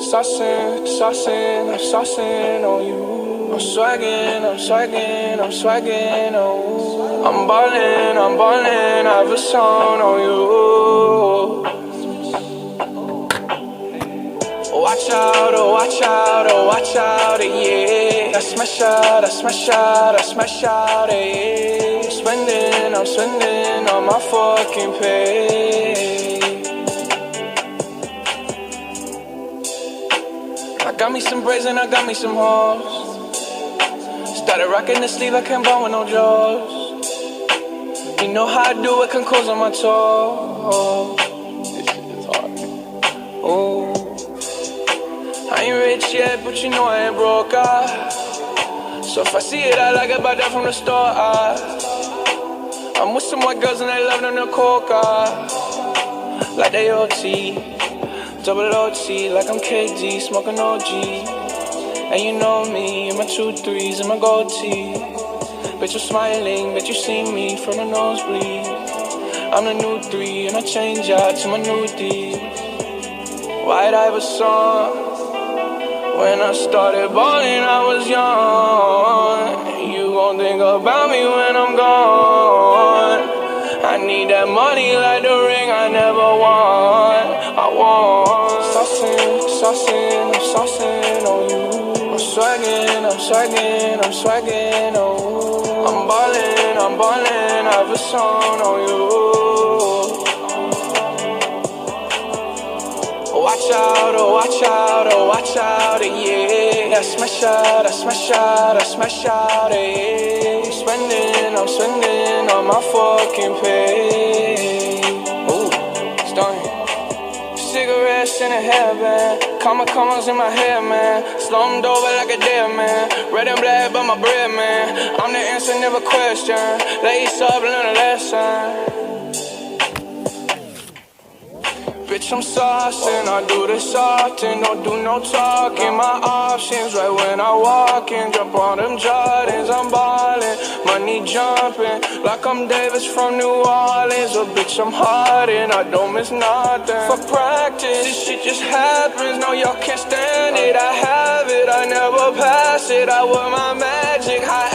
saucing on you. I'm swagging, oh. I'm ballin', I have a song on you. Watch out, yeah. I smash out, yeah. I'm spending on my fucking pay. I got me some braids and I got me some hoes. Started rocking the sleeve, I can't buy with no jaws. You know how I do it, can close on my toes. This shit is hard. Ooh. I ain't rich yet, but you know I ain't broke, So if I see it, I like it, buy that from the store, I'm with some white girls and they love them to coca. Like they OT, double OT, like I'm KG, smoking OG. And you know me, and my 2-3s and my gold tee. Bet you're smiling, bet you see me from the nosebleed. I'm the new 3 and I change out to my new D. White Iverson. When I started balling, I was young. You gon' think about me when I'm gone. I need that money like the ring I never won. I want saucing on you. I'm swagging, oh. I'm ballin', I have a song on you. Watch out, yeah. I smash out, yeah. I'm spending on my fucking pay. Ooh, stunning. Cigarettes in a hairband, commas in my hair, man. Slumped over like a dead man. Red and black, but my bread, man. I'm the answer, never question. Lace up, learn a lesson. Bitch, I'm saucing, I do this often, don't do no talking. My options right when I walk in, jump on them Jordans, I'm ballin', money jumping, like I'm Davis from New Orleans. Oh, bitch, I'm hardin', I don't miss nothing. For practice, this shit just happens, no, y'all can't stand it. I have it, I never pass it, I wear my magic high.